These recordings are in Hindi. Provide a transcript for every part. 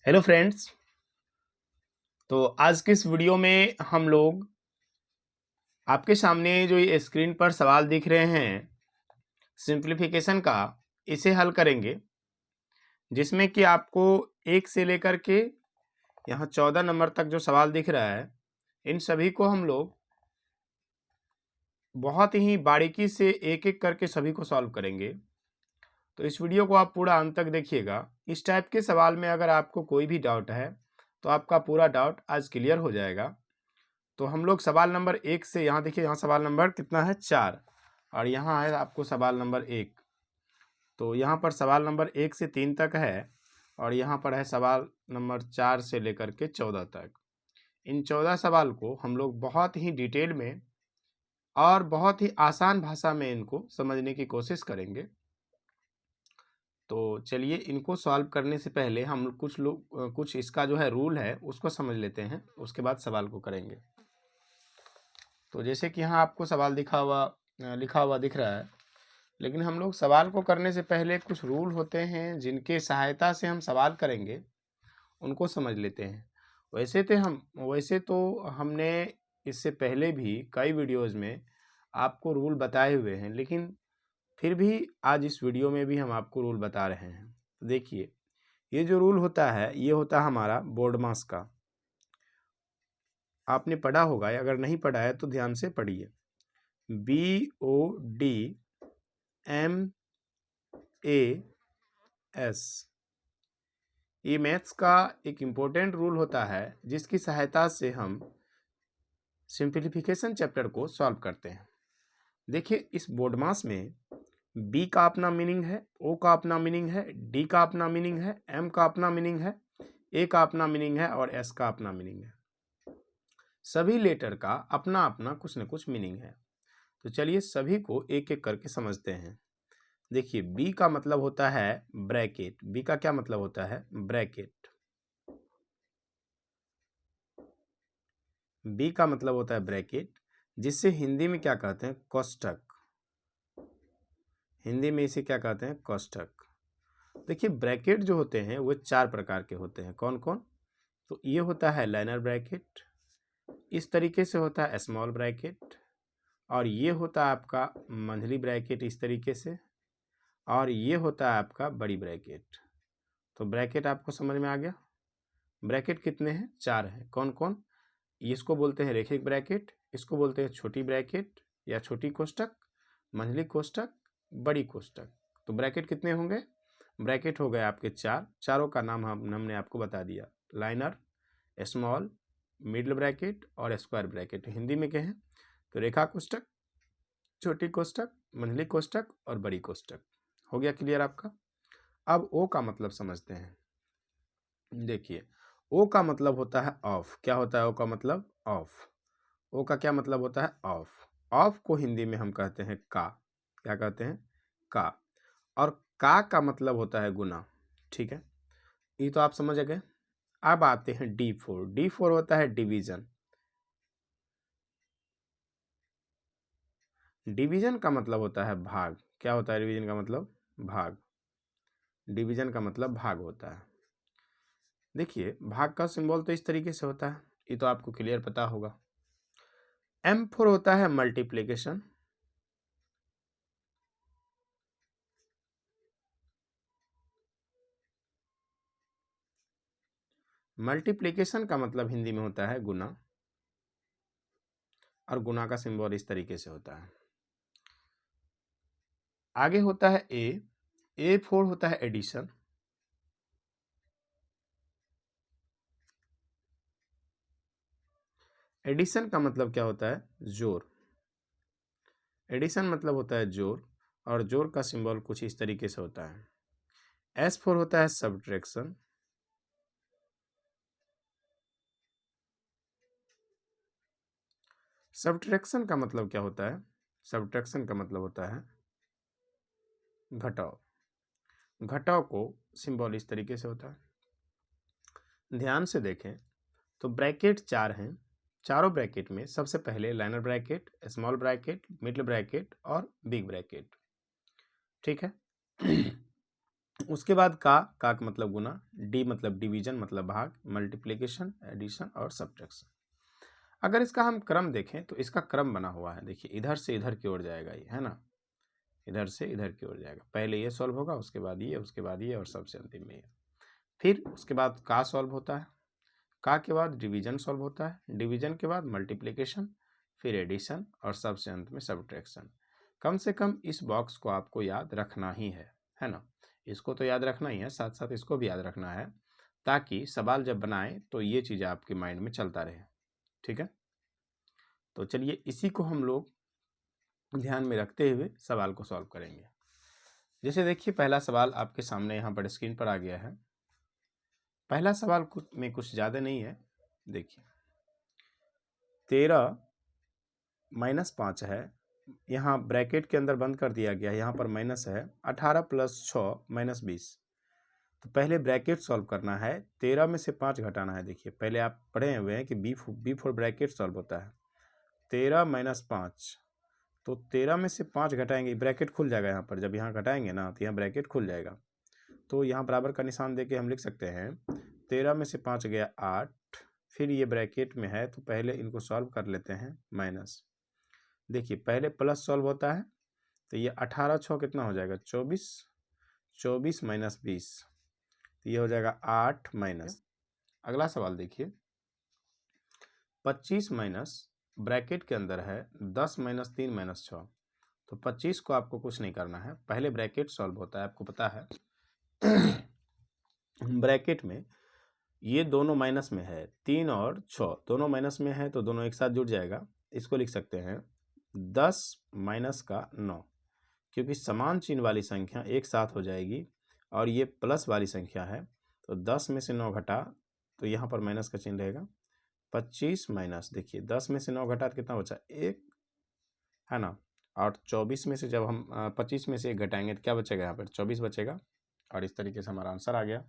Hello friends. तो आज के इस वीडियो में हम लोग आपके सामने जो ये स्क्रीन पर सवाल दिख रहे हैं सिंप्लीफिकेशन का, इसे हल करेंगे, जिसमें कि आपको 1 से लेकर के यहाँ 14 नंबर तक जो सवाल दिख रहा है, इन सभी को हम लोग बहुत ही बारीकी से एक एक करके सभी को सॉल्व करेंगे। तो इस वीडियो को आप पूरा अंत तक देखिएगा। इस टाइप के सवाल में अगर आपको कोई भी डाउट है तो आपका पूरा डाउट आज क्लियर हो जाएगा। तो हम लोग सवाल नंबर 1 से, यहाँ देखिए, यहाँ सवाल नंबर कितना है 4 और यहाँ है आपको सवाल नंबर 1। तो यहाँ पर सवाल नंबर 1 से 3 तक है और यहाँ पर है सवाल नंबर 4 से लेकर के 14 तक। इन 14 सवाल को हम लोग बहुत ही डिटेल में और बहुत ही आसान भाषा में इनको समझने की कोशिश करेंगे। तो चलिए, इनको सॉल्व करने से पहले हम कुछ इसका जो है रूल है उसको समझ लेते हैं, उसके बाद सवाल को करेंगे। तो जैसे कि यहाँ आपको सवाल लिखा हुआ दिख रहा है, लेकिन हम लोग सवाल को करने से पहले कुछ रूल होते हैं जिनके सहायता से हम सवाल करेंगे, उनको समझ लेते हैं। वैसे तो हमने इससे पहले भी कई वीडियोस में आपको रूल बताए हुए हैं, लेकिन फिर भी आज इस वीडियो में भी हम आपको रूल बता रहे हैं। तो देखिए, ये जो रूल होता है ये होता है हमारा बोर्ड मास का। आपने पढ़ा होगा, या अगर नहीं पढ़ा है तो ध्यान से पढ़िए। BODMAS, ये मैथ्स का एक इम्पोर्टेंट रूल होता है जिसकी सहायता से हम सिंप्लीफिकेशन चैप्टर को सॉल्व करते हैं। देखिए, इस बोर्ड मास में B का अपना मीनिंग है, O का अपना मीनिंग है, D का अपना मीनिंग है, M का अपना मीनिंग है, A का अपना मीनिंग है और S का अपना मीनिंग है। सभी लेटर का अपना अपना कुछ न कुछ मीनिंग है। तो चलिए सभी को एक एक करके समझते हैं। देखिए, बी का मतलब होता है ब्रैकेट। बी का क्या मतलब होता है? ब्रैकेट। बी का मतलब होता है ब्रैकेट, जिससे हिंदी में क्या कहते हैं? कोष्ठक। हिंदी में इसे क्या कहते हैं? कोष्ठक। देखिए, ब्रैकेट जो होते हैं वो 4 प्रकार के होते हैं। कौन कौन? तो ये होता है लाइनर ब्रैकेट, इस तरीके से होता है स्मॉल ब्रैकेट, और ये होता है आपका मंथली ब्रैकेट इस तरीके से, और ये होता है आपका बड़ी ब्रैकेट। तो ब्रैकेट आपको समझ में आ गया। ब्रैकेट कितने हैं? 4 हैं। कौन कौन? इसको बोलते हैं रेखिक ब्रैकेट, इसको बोलते हैं छोटी ब्रैकेट या छोटी कोष्ठक, मंझली कोष्ठक, बड़ी कोष्ठक। तो ब्रैकेट कितने होंगे? ब्रैकेट हो गए आपके 4। चारों का नाम हमने आपको बता दिया। लाइनर, स्मॉल, मिडल ब्रैकेट और स्क्वायर ब्रैकेट। हिंदी में कहें तो रेखा कोष्ठक, छोटी कोष्ठक, मंझली कोष्ठक और बड़ी कोष्ठक। हो गया क्लियर आपका? अब ओ का मतलब समझते हैं। देखिए, ओ का मतलब होता है ऑफ। क्या होता है ओ का मतलब? ऑफ। ओ का क्या मतलब होता है? ऑफ। ऑफ को हिंदी में हम कहते हैं का। क्या कहते हैं? का। और का मतलब होता है गुना। ठीक है, ये तो आप समझ गए। अब आते हैं D4। D4 होता है डिवीजन। डिवीजन का मतलब होता है भाग। क्या होता है डिवीजन का मतलब? भाग। डिवीजन का मतलब भाग होता है। देखिए, भाग का सिंबल तो इस तरीके से होता है, ये तो आपको क्लियर पता होगा। M4 होता है मल्टीप्लिकेशन। मल्टीप्लिकेशन का मतलब हिंदी में होता है गुना, और गुना का सिंबल इस तरीके से होता है। आगे होता है A4 होता है एडिशन। एडिशन का मतलब क्या होता है? जोड़। एडिशन मतलब होता है जोड़, और जोड़ का सिंबल कुछ इस तरीके से होता है। S4 होता है सब्ट्रैक्शन। सब्ट्रैक्शन का मतलब क्या होता है? सब्ट्रैक्शन का मतलब होता है घटाव। घटाव को सिंबल इस तरीके से होता है। ध्यान से देखें तो ब्रैकेट 4 हैं। चारों ब्रैकेट में सबसे पहले liner bracket, small bracket, middle bracket और बिग ब्रैकेट। ठीक है। उसके बाद का मतलब गुना, डी मतलब डिवीजन मतलब भाग, मल्टीप्लिकेशन, एडिशन और सब्ट्रैक्शन। अगर इसका हम क्रम देखें तो इसका क्रम बना हुआ है, देखिए इधर से इधर की ओर जाएगा ये, है ना, इधर से इधर की ओर जाएगा। पहले ये सॉल्व होगा, उसके बाद ये, उसके बाद ये और सबसे अंतिम में ये। फिर उसके बाद का सॉल्व होता है, का के बाद डिवीजन सॉल्व होता है, डिवीजन के बाद मल्टीप्लिकेशन, फिर एडिशन और सबसे अंत में सब्ट्रैक्शन। कम से कम इस बॉक्स को आपको याद रखना ही है ना, इसको तो याद रखना ही है, साथ साथ इसको भी याद रखना है, ताकि सवाल जब बनाए तो ये चीज़ आपके माइंड में चलता रहे। ठीक है, तो चलिए इसी को हम लोग ध्यान में रखते हुए सवाल को सॉल्व करेंगे। जैसे देखिए पहला सवाल आपके सामने यहाँ पर स्क्रीन पर आ गया है। पहला सवाल कुछ ज़्यादा नहीं है। देखिए 13 माइनस 5 है, यहाँ ब्रैकेट के अंदर बंद कर दिया गया है, यहाँ पर माइनस है। 18 प्लस 6 माइनस 20। तो पहले ब्रैकेट सॉल्व करना है, 13 में से 5 घटाना है। देखिए पहले आप पढ़े हुए हैं कि बी फोर ब्रैकेट सॉल्व होता है। 13 माइनस 5, तो 13 में से 5 घटाएंगे, ब्रैकेट खुल जाएगा यहाँ पर। जब यहाँ घटाएंगे ना तो यहाँ ब्रैकेट खुल जाएगा, तो यहाँ बराबर का निशान देके हम लिख सकते हैं 13 में से 5 गया 8, फिर ये ब्रैकेट में है तो पहले इनको सॉल्व कर लेते हैं माइनस। देखिए पहले प्लस सॉल्व होता है, तो ये 18 6 कितना हो जाएगा 24, 24 माइनस 20, तो ये हो जाएगा 8 माइनस। अगला सवाल देखिए 25 माइनस ब्रैकेट के अंदर है 10 माइनस 3 माइनस 6। तो 25 को आपको कुछ नहीं करना है, पहले ब्रैकेट सॉल्व होता है, आपको पता है। ब्रैकेट में ये दोनों माइनस में है, 3 और 6 दोनों माइनस में है, तो दोनों एक साथ जुड़ जाएगा। इसको लिख सकते हैं 10 माइनस का 9, क्योंकि समान चिन्ह वाली संख्या एक साथ हो जाएगी और ये प्लस वाली संख्या है, तो 10 में से 9 घटा तो यहाँ पर माइनस का चिन्ह रहेगा। 25 माइनस, देखिए 10 में से 9 घटा तो कितना बचा 1, है ना, और 24 में से जब हम 25 में से 1 घटाएंगे तो क्या बचेगा, यहाँ पर 24 बचेगा। और इस तरीके से हमारा आंसर आ गया।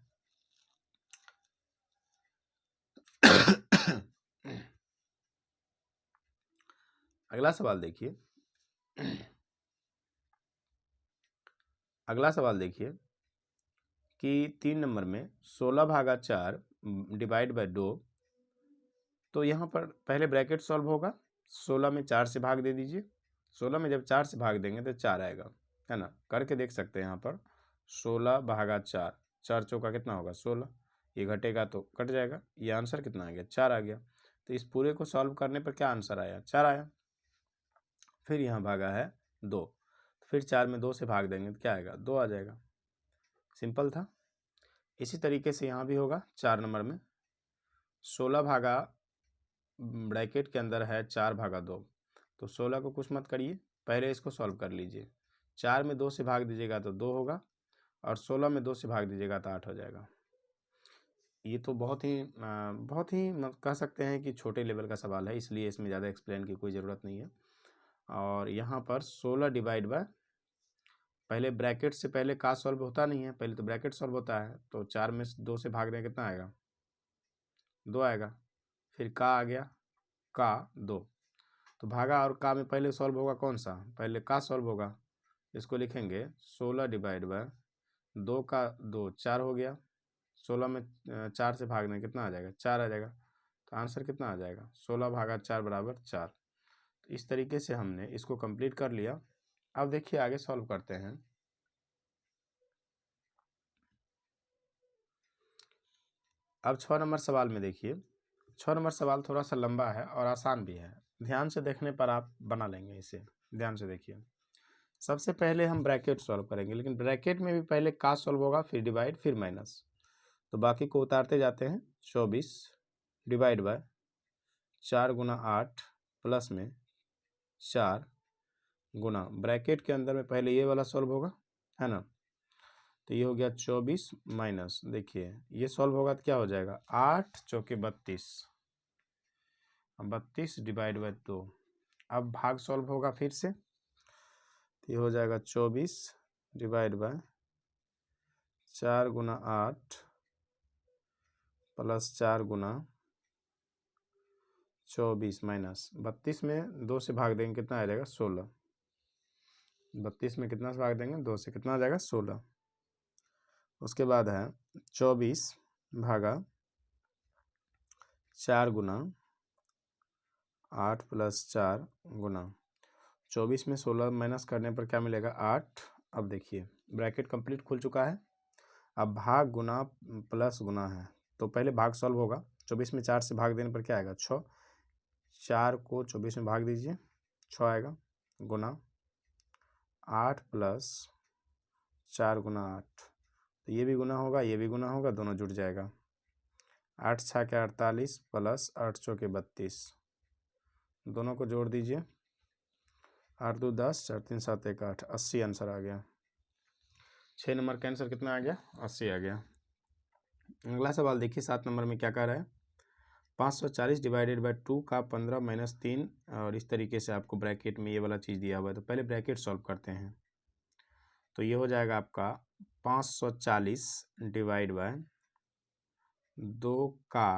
अगला सवाल देखिए, अगला सवाल देखिए कि 3 नंबर में 16/4 डिवाइड बाय 2। तो यहाँ पर पहले ब्रैकेट सॉल्व होगा, 16 में 4 से भाग दे दीजिए। 16 में जब 4 से भाग देंगे तो 4 आएगा, है ना, करके देख सकते हैं। यहाँ पर 16/4, 4 चौका कितना होगा 16, ये घटेगा तो कट जाएगा, ये आंसर कितना आ गया 4 आ गया। तो इस पूरे को सॉल्व करने पर क्या आंसर आया 4 आया। फिर यहाँ भागा है 2, फिर 4 में 2 से भाग देंगे तो क्या आएगा 2 आ जाएगा। सिंपल था। इसी तरीके से यहाँ भी होगा 4 नंबर में 16 भागा ब्रैकेट के अंदर है 4/2, तो 16 को कुछ मत करिए, पहले इसको सॉल्व कर लीजिए। 4 में 2 से भाग दीजिएगा तो 2 होगा, और 16 में 2 से भाग दीजिएगा तो 8 हो जाएगा। ये तो बहुत ही कह सकते हैं कि छोटे लेवल का सवाल है, इसलिए इसमें ज़्यादा एक्सप्लेन की कोई ज़रूरत नहीं है। और यहाँ पर 16 डिवाइड बाय, पहले ब्रैकेट से पहले का सॉल्व होता नहीं है, पहले तो ब्रैकेट सॉल्व होता है। तो 4 में 2 से भाग दें कितना आएगा 2 आएगा, फिर का आ गया का 2, तो भागा और का में पहले सॉल्व होगा कौन सा, पहले का सॉल्व होगा। इसको लिखेंगे 16 डिवाइड बाय 2 का 2 4 हो गया, 16 में 4 से भागने कितना आ जाएगा 4 आ जाएगा, तो आंसर कितना आ जाएगा 16/4 बराबर 4। तो इस तरीके से हमने इसको कंप्लीट कर लिया। अब देखिए आगे सॉल्व करते हैं। अब 6 नंबर सवाल में देखिए, 6 नंबर सवाल थोड़ा सा लंबा है और आसान भी है, ध्यान से देखने पर आप बना लेंगे इसे। ध्यान से देखिए, सबसे पहले हम ब्रैकेट सॉल्व करेंगे, लेकिन ब्रैकेट में भी पहले का सॉल्व होगा, फिर डिवाइड, फिर माइनस। तो बाकी को उतारते जाते हैं। 24 डिवाइड बाय 4 गुना 8 प्लस में 4 गुना ब्रैकेट के अंदर में पहले ये वाला सॉल्व होगा, है ना, तो ये हो गया 24 माइनस, देखिए ये सॉल्व होगा तो क्या हो जाएगा 8 चौके 32, 32 डिवाइड बाय 2। अब भाग सॉल्व होगा फिर से, तो ये हो जाएगा 24 divide by 4 Guna 8 plus 4 Guna 24 minus 32 में 2 से भाग देंगे कितना आ जाएगा 16, 32 में कितना से भाग देंगे 2 से, कितना आ जाएगा 16। उसके बाद है 24 भागा 4 गुना 8 + 4 गुना 24 में 16 माइनस करने पर क्या मिलेगा 8। अब देखिए ब्रैकेट कंप्लीट खुल चुका है। अब भाग गुना प्लस गुना है तो पहले भाग सॉल्व होगा। 24 में 4 से भाग देने पर क्या आएगा 6। 4 को 24 में भाग दीजिए 6 आएगा गुना 8 + 4 गुना 8 तो ये भी गुना होगा ये भी गुना होगा दोनों जुड़ जाएगा। 8 × 6 = 48 + 8 × 4 = 32 दोनों को जोड़ दीजिए 8 × 2 = 10 4 × 3 = 7 × 1 = 8 80 आंसर आ गया। 6 नंबर का आंसर कितना आ गया 80 आ गया। अगला सवाल देखिए 7 नंबर में क्या कह रहा है 540 / 2 का 15 - 3 और इस तरीके से आपको ब्रैकेट में ये वाला चीज़ दिया हुआ है। तो पहले ब्रैकेट सॉल्व करते हैं तो ये हो जाएगा आपका 540 / 2 का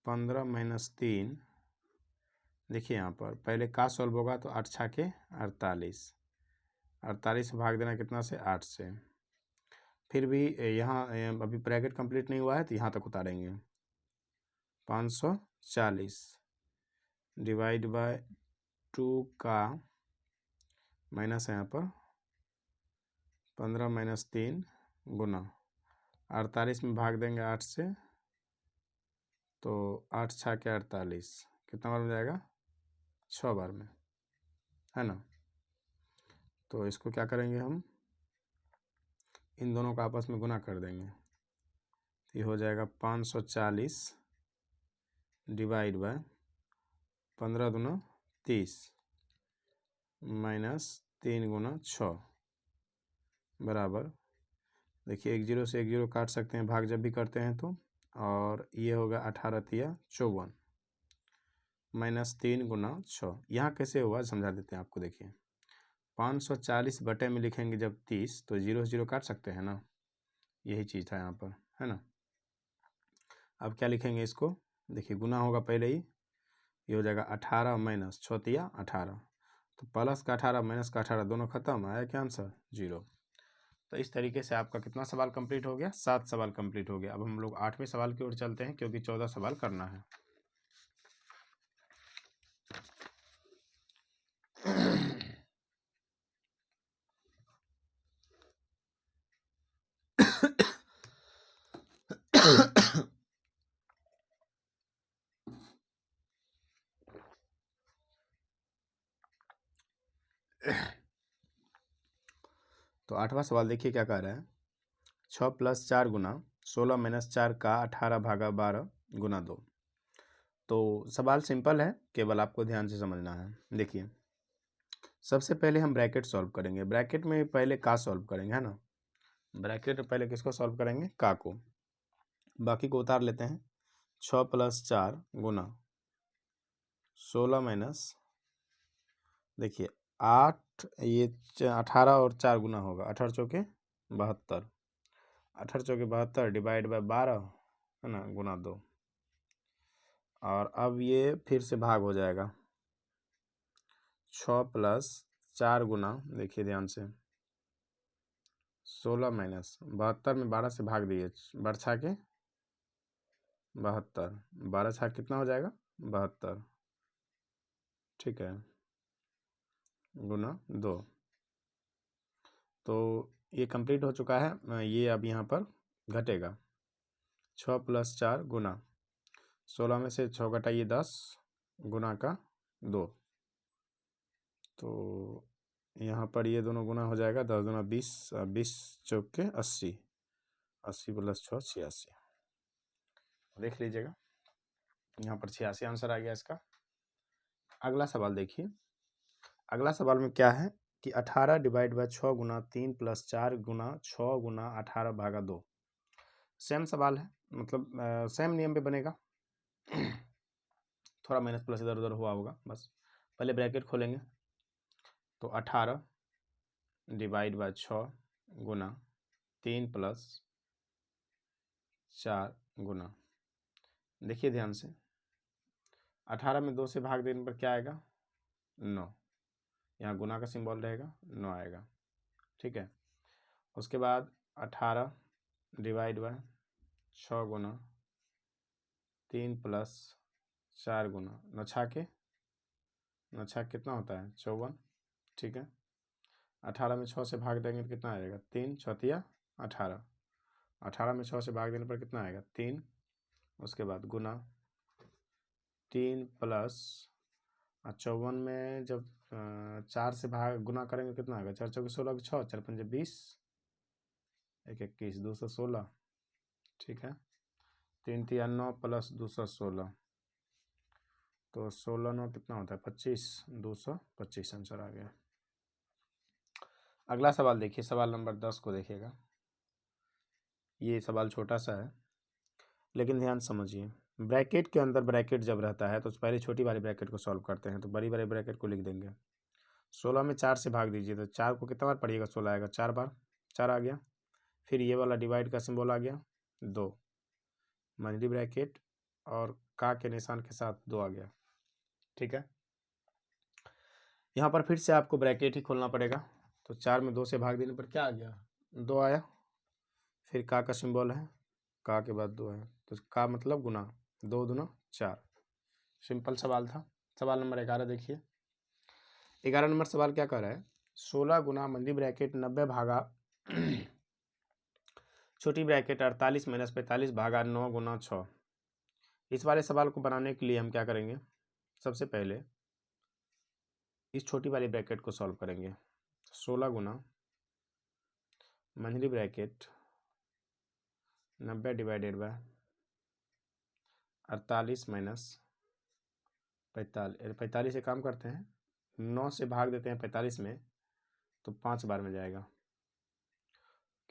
15 - 3। देखिए यहाँ पर पहले का सॉल्व होगा तो 8 × 6 = 48 48 से भाग देना कितना से 8 से। फिर भी यहाँ अभी ब्रैकेट कंप्लीट नहीं हुआ है तो यहाँ तक उतारेंगे 540 / 2 का माइनस है यहाँ पर 15 - 3 गुना 48 में भाग देंगे 8 से तो 8 × 6 = 48 कितना बार हो जाएगा 6 बार में है ना। तो इसको क्या करेंगे हम इन दोनों का आपस में गुना कर देंगे तो ये हो जाएगा 540 / 15 दूना 30 - 3 × 6 बराबर। देखिए 1 0 से 1 0 काट सकते हैं भाग जब भी करते हैं तो। और ये होगा 18 × 3 = 54 -3 × 6। यहाँ कैसे हुआ समझा देते हैं आपको। देखिए 540 बटे में लिखेंगे जब 30 तो 0 से 0 काट सकते हैं ना, यही चीज़ था यहाँ पर है ना। अब क्या लिखेंगे इसको देखिए गुना होगा पहले ही ये हो जाएगा 18 - 6 × 18 तो प्लस का 18 माइनस का 18 दोनों खत्म आया क्या आंसर 0। तो इस तरीके से आपका कितना सवाल कंप्लीट हो गया 7 सवाल कंप्लीट हो गया। अब हम लोग 8वें सवाल की ओर चलते हैं क्योंकि 14 सवाल करना है। तो 8वां सवाल देखिए क्या कह रहा है 6 + 4 गुना 16 - 4 का 18 भागा 12 गुना 2। तो सवाल सिंपल है केवल आपको ध्यान से समझना है। देखिए सबसे पहले हम ब्रैकेट सॉल्व करेंगे। ब्रैकेट में पहले का सॉल्व करेंगे है ना। ब्रैकेट में पहले किसको सॉल्व करेंगे का को, बाकी को उतार लेते हैं। 6 + 4 गुना 16 - देखिए 8 ये 18 और 4 गुना होगा 18 × 4 = 72 18 × 4 = 72 डिवाइड बाय 12 है ना गुना 2। और अब ये फिर से भाग हो जाएगा 6 + 4 गुना देखिए ध्यान से 16 - 72 में 12 से भाग दिए 12 × 6 = 72 12 × 6 कितना हो जाएगा 72 ठीक है गुना 2। तो ये कंप्लीट हो चुका है। ये अब यहाँ पर घटेगा 6 + 4 गुना 16 में से 6 घटाइए 10 गुना का 2। तो यहाँ पर ये दोनों गुना हो जाएगा 10 दूना 20 20 चौके 80 80 + 6 86 देख लीजिएगा यहाँ पर 86 आंसर आ गया इसका। अगला सवाल देखिए। अगला सवाल में क्या है कि 18 / 6 गुना 3 + 4 गुना 6 गुना 18 भागा 2। सेम सवाल है मतलब सेम नियम पे बनेगा। थोड़ा माइनस प्लस इधर उधर हुआ होगा बस। पहले ब्रैकेट खोलेंगे तो 18 / 6 गुना 3 + 4 गुना देखिए ध्यान से 18 में 2 से भाग देने पर क्या आएगा 9। यहाँ गुना का सिंबल रहेगा 9 आएगा ठीक है। उसके बाद 18 डिवाइड बाय 6 गुना 3 प्लस 4 गुना 9 छः कितना होता है 54। ठीक है, 18 में 6 से भाग देंगे तो कितना आएगा 3 चौथिया 18। 18 में 6 से भाग देने पर कितना आएगा 3। उसके बाद गुना 3 प्लस 54 में जब 4 से भाग गुना करेंगे कितना आएगा 4 चौके 16 6 4 पंजे 20 1 21 216। ठीक है, 3 तिया 9 प्लस 216 तो 16 9 कितना होता है 25 225 आंसर आ गया। अगला सवाल देखिए, सवाल नंबर 10 को देखिएगा। ये सवाल छोटा सा है लेकिन ध्यान समझिए। ब्रैकेट के अंदर ब्रैकेट जब रहता है तो पहले छोटी वाली ब्रैकेट को सॉल्व करते हैं, तो बड़ी वाली ब्रैकेट को लिख देंगे। 16 में 4 से भाग दीजिए तो 4 को कितना बार पढ़िएगा 16 आएगा 4 बार, 4 आ गया। फिर ये वाला डिवाइड का सिंबल आ गया 2, मंझली ब्रैकेट और का के निशान के साथ 2 आ गया। ठीक है, यहाँ पर फिर से आपको ब्रैकेट ही खोलना पड़ेगा। तो 4 में 2 से भाग देने पर क्या आ गया 2 आया। फिर का सिंबल है, का के बाद 2 है तो का मतलब गुना, 2 दूना 4। सिंपल सवाल था। सवाल नंबर 11 देखिए। 11 नंबर सवाल क्या कर रहा है 16 गुना मंदी ब्रैकेट 90 भागा छोटी ब्रैकेट 48 माइनस 45 भागा 9 गुना 6। इस वाले सवाल को बनाने के लिए हम क्या करेंगे, सबसे पहले इस छोटी वाली ब्रैकेट को सॉल्व करेंगे। 16 गुना मंझली ब्रैकेट 90 डिवाइडेड बाय 48 माइनस 45 से काम करते हैं, 9 से भाग देते हैं 45 में तो 5 बार में जाएगा,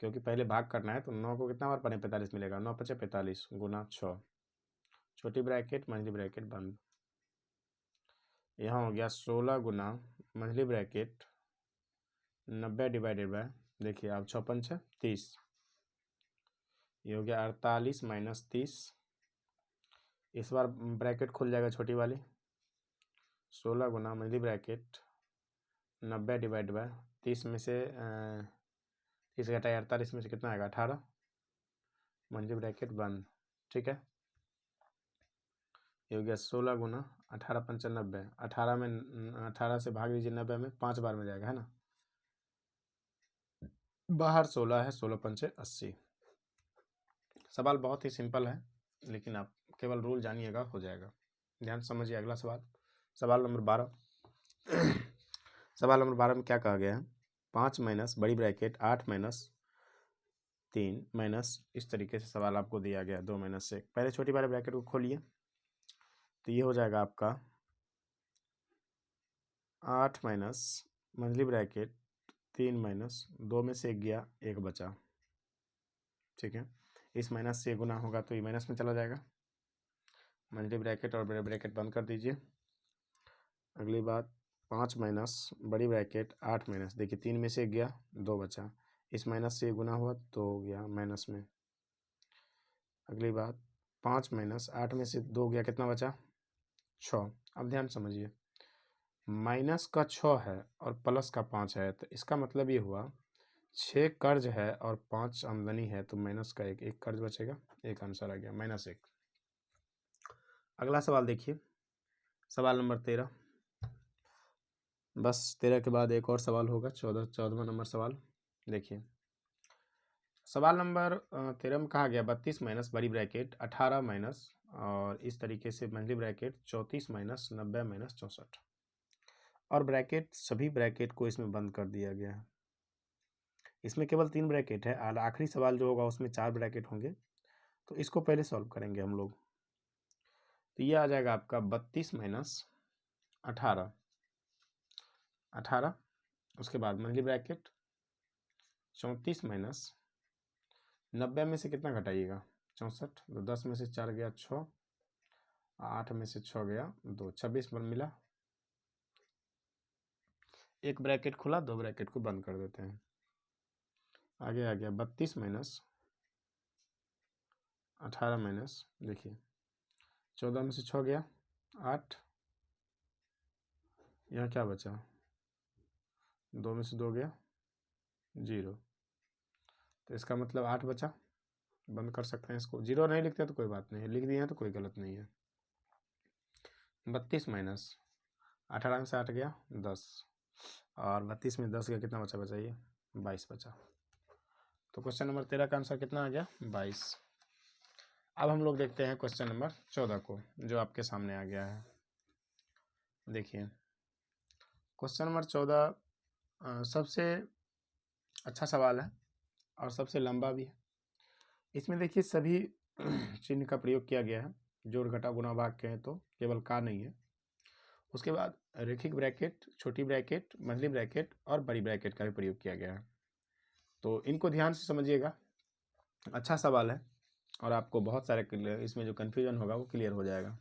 क्योंकि पहले भाग करना है। तो 9 को कितना बार पढ़ें 45 मिलेगा, 9 5 45 गुना 6, छोटी ब्रैकेट मंझली ब्रैकेट बंद। यहाँ हो गया 16 गुना मंझली ब्रैकेट 90 डिवाइडेड बाय, देखिए अब 6 5 30, ये हो गया 48 माइनस 30। इस बार ब्रैकेट खुल जाएगा छोटी वाली, 16 गुना मंझली ब्रैकेट 90 डिवाइड बाय 30 में से 30 घटाए 48 में से कितना आएगा 18, मंझली ब्रैकेट बंद। ठीक है, ये हो गया 16 गुना 18 पंचा 90, 18 में 18 से भाग दीजिए 90 में 5 बार में जाएगा है ना, बाहर 16 है, 16 पंचे 80। सवाल बहुत ही सिंपल है लेकिन आप केवल रूल जानिएगा हो जाएगा। ध्यान समझिए। अगला सवाल, सवाल नंबर 12। सवाल नंबर 12 में क्या कहा गया है 5 माइनस बड़ी ब्रैकेट 8 माइनस 3 माइनस, इस तरीके से सवाल आपको दिया गया 2 माइनस 1। पहले छोटी वाले ब्रैकेट को खोलिए तो ये हो जाएगा आपका 8 माइनस मंझली ब्रैकेट 3 माइनस 2 में से 1 गया 1 बचा। ठीक है, इस माइनस से गुना होगा तो ये माइनस में चला जाएगा, मंझली ब्रैकेट और बड़े ब्रैकेट बंद कर दीजिए। अगली बात 5 माइनस बड़ी ब्रैकेट 8 माइनस, देखिए 3 में से 1 गया 2 बचा, इस माइनस से गुना हुआ तो हो गया माइनस में। अगली बात 5 माइनस 8 में से 2 गया कितना बचा 6। अब ध्यान समझिए, माइनस का 6 है और प्लस का 5 है तो इसका मतलब ये हुआ 6 कर्ज है और 5 आमदनी है, तो माइनस का एक कर्ज बचेगा, एक आंसर आ गया -1। अगला सवाल देखिए, सवाल नंबर 13। बस 13 के बाद एक और सवाल होगा, 14वां नंबर सवाल देखिए। सवाल नंबर 13 में कहा गया 32 माइनस बड़ी ब्रैकेट 18 माइनस और इस तरीके से मंझली ब्रैकेट 34 माइनस 90 माइनस 64, और ब्रैकेट सभी ब्रैकेट को इसमें बंद कर दिया गया है। इसमें केवल 3 ब्रैकेट है, आखिरी सवाल जो होगा उसमें 4 ब्रैकेट होंगे, तो इसको पहले सॉल्व करेंगे हम लोग। तो ये आ जाएगा आपका 32 माइनस 18, उसके बाद मंझली ब्रैकेट 34 माइनस 90 में से कितना घटाइएगा 64, तो 10 में से 4 गया 6, 8 में से 6 गया 2, 26 पर मिला, एक ब्रैकेट खुला, 2 ब्रैकेट को बंद कर देते हैं। आगे आ गया 32 माइनस 18 माइनस, देखिए 14 में से 6 गया 8, यहाँ क्या बचा 2 में से 2 गया 0, तो इसका मतलब 8 बचा, बंद कर सकते हैं इसको। 0 नहीं लिखते तो कोई बात नहीं है, लिख दिए हैं तो कोई गलत नहीं है। 32 माइनस 18 में से 8 गया 10, और 32 में 10 गया, कितना बचा बताइए? 22 बचा। तो क्वेश्चन नंबर 13 का आंसर कितना आ गया? 22। अब हम लोग देखते हैं क्वेश्चन नंबर 14 को, जो आपके सामने आ गया है। देखिए क्वेश्चन नंबर 14 सबसे अच्छा सवाल है और सबसे लंबा भी है। इसमें देखिए सभी चिन्ह का प्रयोग किया गया है, जोड़ घटा गुणा भाग के हैं तो केवल का नहीं है। उसके बाद रेखिक ब्रैकेट, छोटी ब्रैकेट, मंझली ब्रैकेट और बड़ी ब्रैकेट का भी प्रयोग किया गया है। तो इनको ध्यान से समझिएगा, अच्छा सवाल है और आपको बहुत सारे इसमें जो कन्फ्यूजन होगा वो क्लियर हो जाएगा।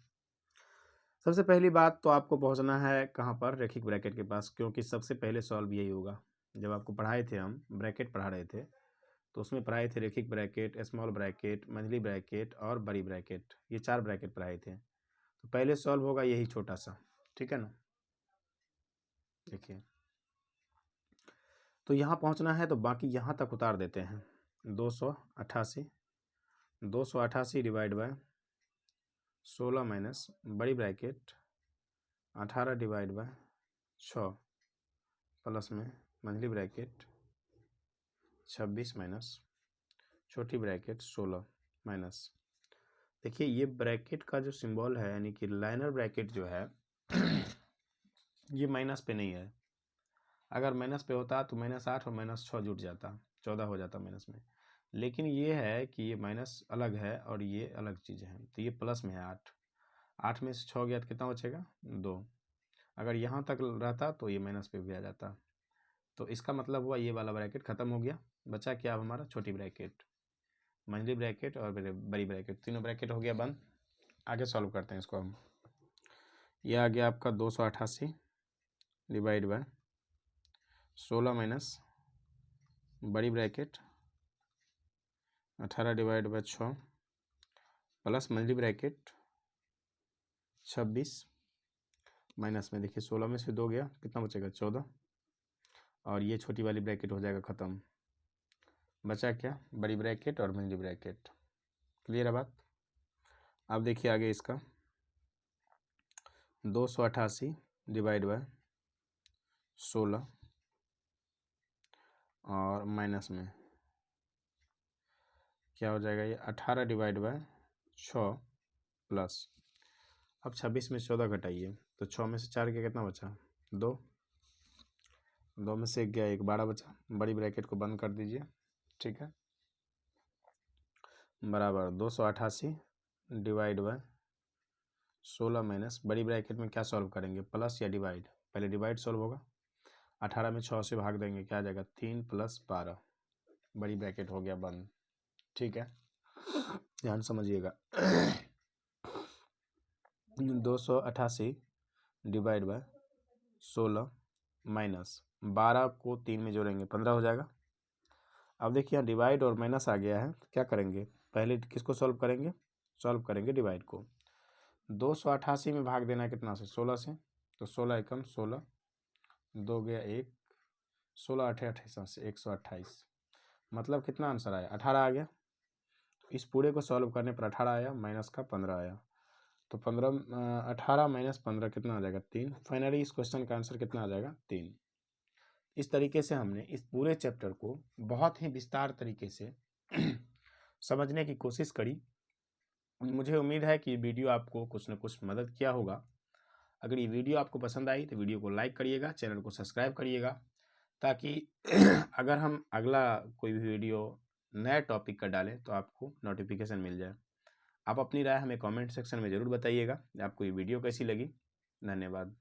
सबसे पहली बात तो आपको पहुंचना है कहाँ पर? रेखिक ब्रैकेट के पास, क्योंकि सबसे पहले सॉल्व यही होगा। जब आपको पढ़ाए थे, हम ब्रैकेट पढ़ा रहे थे, तो उसमें पढ़ाए थे रेखिक ब्रैकेट, स्मॉल ब्रैकेट, मंझली ब्रैकेट और बड़ी ब्रैकेट, ये 4 ब्रैकेट पढ़ाए थे। तो पहले सॉल्व होगा यही छोटा सा, ठीक है ना। देखिए तो यहाँ पहुँचना है तो बाकी यहाँ तक उतार देते हैं। 288 डिवाइड बाय 16 माइनस बड़ी ब्रैकेट 18 डिवाइड बाय 6 प्लस में मंझली ब्रैकेट 26 माइनस छोटी ब्रैकेट 16 माइनस। देखिए ये ब्रैकेट का जो सिंबल है, यानी कि लाइनर ब्रैकेट जो है ये माइनस पे नहीं है। अगर माइनस पे होता तो -8 और -6 जुट जाता, 14 हो जाता माइनस में। लेकिन ये है कि ये माइनस अलग है और ये अलग चीज़ है, तो ये प्लस में है। 8 में से 6 गया तो कितना बचेगा? 2। अगर यहाँ तक रहता तो ये माइनस पे भी आ जाता। तो इसका मतलब हुआ ये वाला ब्रैकेट ख़त्म हो गया। बचा क्या अब हमारा? छोटी ब्रैकेट, मंझली ब्रैकेट और बड़ी ब्रैकेट, तीनों ब्रैकेट हो गया बंद। आगे सॉल्व करते हैं इसको हम। यह आ गया आपका 288 डिवाइड बाय 16 माइनस बड़ी ब्रैकेट 18 डिवाइड बाय 6 प्लस मंझली ब्रैकेट 26 माइनस में, देखिए 16 में से 2 गया, कितना बचेगा? 14, और ये छोटी वाली ब्रैकेट हो जाएगा ख़त्म। बचा क्या? बड़ी ब्रैकेट और मंझली ब्रैकेट। क्लियर है बात? अब देखिए आगे इसका 288 डिवाइड बाय 16 और माइनस में क्या हो जाएगा? ये 18 डिवाइड बाय 6 प्लस, अब 26 में 14 घटाइए तो 6 में से 4 गया, कितना बचा? 2। 2 में से 1 गया, 1, 12 बचा। बड़ी ब्रैकेट को बंद कर दीजिए, ठीक है। बराबर 288 डिवाइड बाय 16 माइनस बड़ी ब्रैकेट में क्या सॉल्व करेंगे? प्लस या डिवाइड? पहले डिवाइड सॉल्व होगा। 18 में 6 से भाग देंगे, क्या आ जाएगा? 3 + 12। बड़ी ब्रैकेट हो गया बंद, ठीक है। ध्यान समझिएगा। 288 डिवाइड बाय 16 माइनस 12 को 3 में जोड़ेंगे 15 हो जाएगा। अब देखिए यहाँ डिवाइड और माइनस आ गया है, तो क्या करेंगे? पहले किसको सॉल्व करेंगे? सॉल्व करेंगे डिवाइड को। 288 में भाग देना है कितना से? 16 से, तो 16 एकम 16, 2 गया 1, 16 8 28 से 128। मतलब कितना आंसर आया? 18 आ गया। इस पूरे को सॉल्व करने पर 18 आया, माइनस का 15 आया, तो 18 माइनस 15 कितना आ जाएगा? 3। फाइनली इस क्वेश्चन का आंसर कितना आ जाएगा? 3। इस तरीके से हमने इस पूरे चैप्टर को बहुत ही विस्तार तरीके से समझने की कोशिश करी। मुझे उम्मीद है कि वीडियो आपको कुछ न कुछ मदद किया होगा। अगर ये वीडियो आपको पसंद आई तो वीडियो को लाइक करिएगा, चैनल को सब्सक्राइब करिएगा, ताकि अगर हम अगला कोई भी वीडियो नया टॉपिक का डालें तो आपको नोटिफिकेशन मिल जाए। आप अपनी राय हमें कमेंट सेक्शन में ज़रूर बताइएगा आपको ये वीडियो कैसी लगी। धन्यवाद।